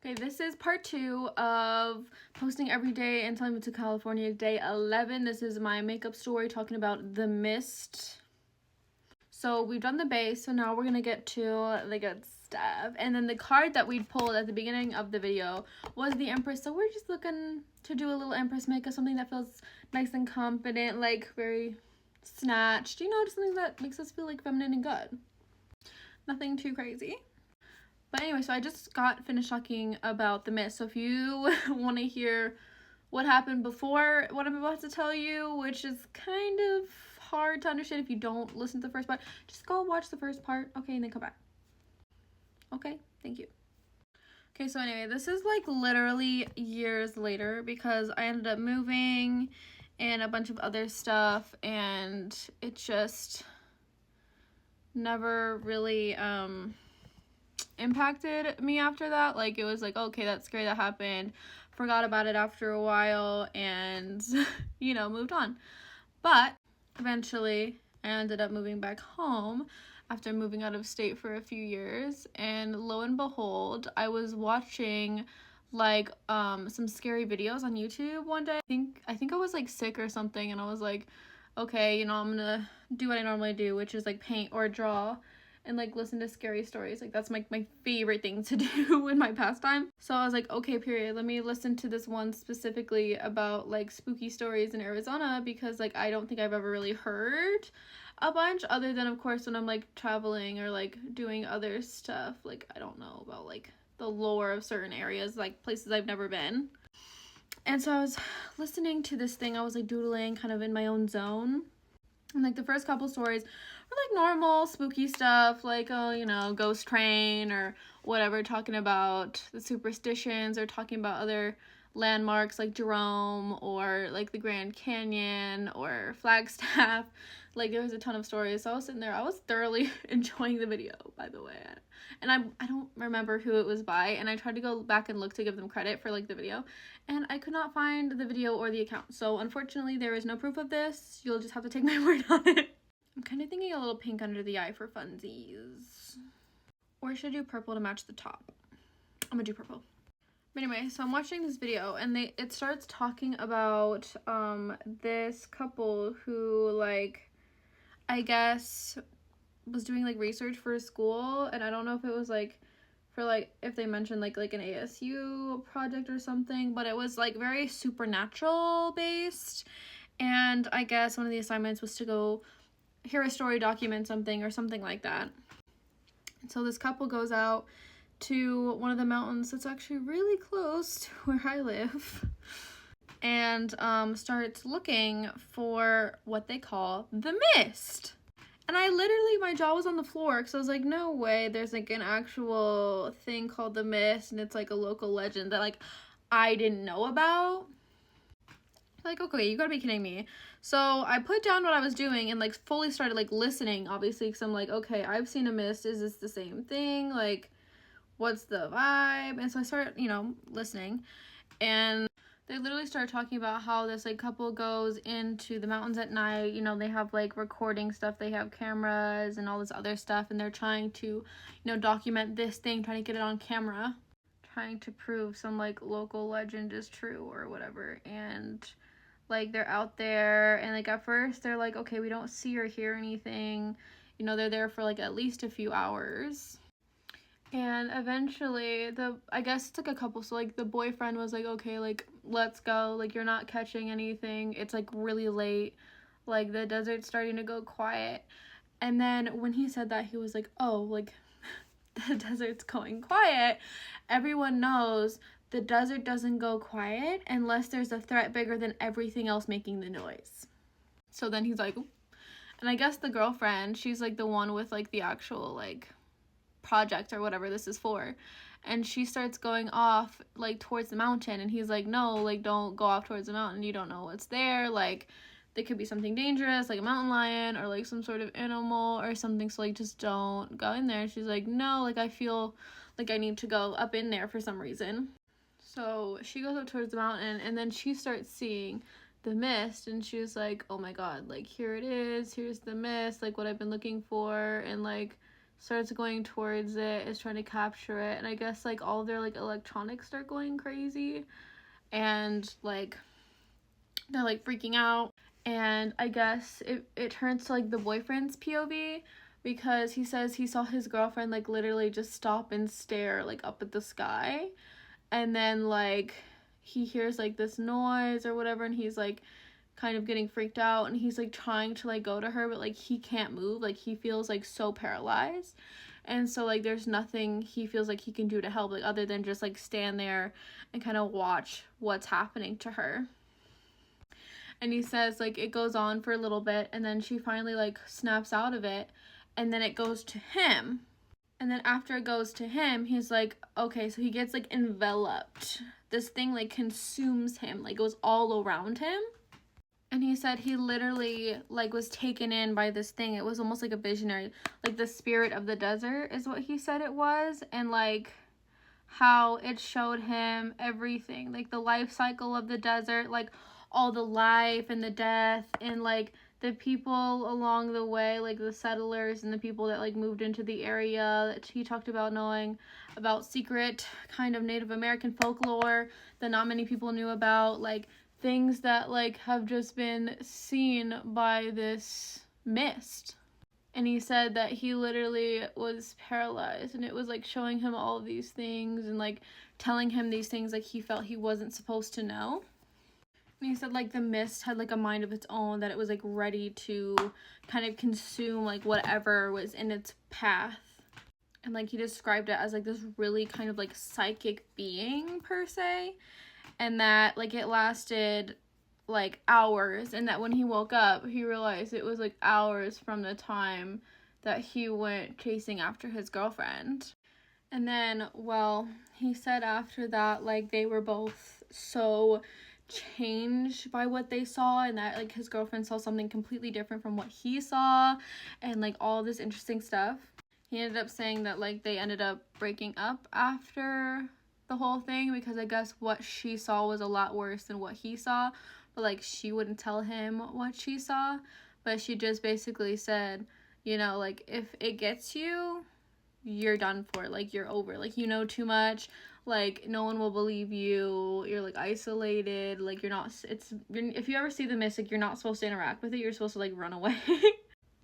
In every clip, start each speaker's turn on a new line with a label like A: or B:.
A: Okay, this is part 2 of posting every day and telling me to California, day 11. This is my makeup story talking about The Mist. So we've done the base, so now we're gonna get to the good stuff. And then the card that we pulled at the beginning of the video was the Empress. So we're just looking to do a little Empress makeup, something that feels nice and confident, like very snatched. You know, just something that makes us feel like feminine and good. Nothing too crazy. But anyway, so I just got finished talking about The Mist. So if you want to hear what happened before what I'm about to tell you, which is kind of hard to understand if you don't listen to the first part, just go watch the first part, okay, and then come back. Okay, thank you. Okay, so anyway, this is like literally years later because I ended up moving and a bunch of other stuff, and it just never really impacted me after that. Like, it was like, okay, that's scary, that happened, forgot about it after a while, and you know, moved on. But eventually I ended up moving back home after moving out of state for a few years, and lo and behold, I was watching like some scary videos on YouTube one day. I think I was like sick or something, and I was like, okay, you know, I'm gonna do what I normally do, which is like paint or draw and like listen to scary stories. Like, that's my favorite thing to do in my pastime. So I was like, okay, period, let me listen to this one specifically about like spooky stories in Arizona, because like I don't think I've ever really heard a bunch, other than of course when I'm like traveling or like doing other stuff. Like, I don't know about like the lore of certain areas, like places I've never been. And so I was listening to this thing, I was like doodling kind of in my own zone, and like the first couple stories were like normal spooky stuff, like, oh, you know, ghost train or whatever, talking about the superstitions or talking about other landmarks like Jerome or like the Grand Canyon or Flagstaff. Like, there was a ton of stories. So I was sitting there, I was thoroughly enjoying the video, by the way. And I don't remember who it was by, and I tried to go back and look to give them credit for like the video, and I could not find the video or the account. So unfortunately, there is no proof of this. You'll just have to take my word on it. I'm kind of thinking a little pink under the eye for funsies. Or should I do purple to match the top? I'm gonna do purple. But anyway, so I'm watching this video, and it starts talking about this couple who, like, I guess was doing like research for school, and I don't know if it was like for like if they mentioned like an ASU project or something, but it was like very supernatural based, and I guess one of the assignments was to go hear a story, document something or something like that. And so this couple goes out to one of the mountains that's actually really close to where I live, and starts looking for what they call the Mist. And I literally, my jaw was on the floor, because I was like, no way, there's like an actual thing called the Mist, and it's like a local legend that like I didn't know about. Like, okay, you gotta be kidding me. So I put down what I was doing and like fully started like listening, obviously, because I'm like, okay, I've seen a Mist, is this the same thing? Like, what's the vibe? And so I started, you know, listening, and they literally started talking about how this like couple goes into the mountains at night. You know, they have like recording stuff, they have cameras and all this other stuff, and they're trying to, you know, document this thing, trying to get it on camera, trying to prove some like local legend is true or whatever. And like they're out there, and like at first they're like, okay, we don't see or hear anything. You know, they're there for like at least a few hours. And eventually, I guess it took a couple, so, like, the boyfriend was like, okay, like, let's go, like, you're not catching anything, it's, like, really late, like, the desert's starting to go quiet. And then when he said that, he was like, oh, like, the desert's going quiet. Everyone knows the desert doesn't go quiet unless there's a threat bigger than everything else making the noise. So then he's like, ooh. And I guess the girlfriend, she's, like, the one with, like, the actual, like, project or whatever this is for, and she starts going off like towards the mountain, and he's like, no, like, don't go off towards the mountain, you don't know what's there, like, there could be something dangerous, like a mountain lion or like some sort of animal or something, so like just don't go in there. And she's like, no, like, I feel like I need to go up in there for some reason. So she goes up towards the mountain, and then she starts seeing the Mist, and she was like, oh my god, like, here it is, here's the Mist, like what I've been looking for. And like starts going towards it, is trying to capture it, and I guess like all their like electronics start going crazy, and like they're like freaking out. And I guess it turns to like the boyfriend's POV, because he says he saw his girlfriend like literally just stop and stare like up at the sky, and then like he hears like this noise or whatever, and he's like kind of getting freaked out, and he's like trying to like go to her, but like he can't move, like he feels like so paralyzed. And so like there's nothing he feels like he can do to help, like other than just like stand there and kind of watch what's happening to her. And he says like it goes on for a little bit, and then she finally like snaps out of it, and then it goes to him. And then after it goes to him, he's like, okay, so he gets like enveloped. This thing like consumes him, like goes all around him. And he said he literally like was taken in by this thing. It was almost like a visionary, like the spirit of the desert is what he said it was. And like how it showed him everything, like the life cycle of the desert, like all the life and the death, and like the people along the way, like the settlers and the people that like moved into the area, that he talked about knowing about secret kind of Native American folklore that not many people knew about, like things that like have just been seen by this mist. And he said that he literally was paralyzed, and it was like showing him all these things and like telling him these things like he felt he wasn't supposed to know. And he said like the mist had like a mind of its own, that it was like ready to kind of consume like whatever was in its path. And like he described it as like this really kind of like psychic being per se, and that like it lasted like hours, and that when he woke up he realized it was like hours from the time that he went chasing after his girlfriend. And then, well, he said after that like they were both so changed by what they saw, and that like his girlfriend saw something completely different from what he saw, and like all this interesting stuff. He ended up saying that like they ended up breaking up after the whole thing, because I guess what she saw was a lot worse than what he saw, but like she wouldn't tell him what she saw, but she just basically said, you know, like if it gets you, you're done for, like you're over, like you know too much, like no one will believe you, you're like isolated, like you're not, if you ever see the mist, like you're not supposed to interact with it, you're supposed to like run away.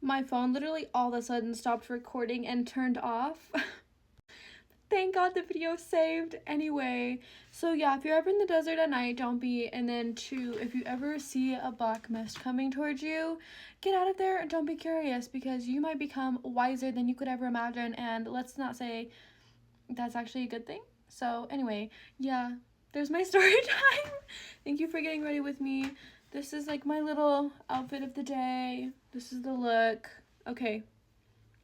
A: My phone literally all of a sudden stopped recording and turned off. Thank God the video saved. Anyway, so yeah, if you're ever in the desert at night, don't be. And then 2, if you ever see a black mist coming towards you, get out of there and don't be curious, because you might become wiser than you could ever imagine, and let's not say that's actually a good thing. So anyway, yeah, there's my story time. Thank you for getting ready with me. This is like my little outfit of the day. This is the look. Okay,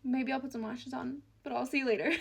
A: maybe I'll put some lashes on, but I'll see you later.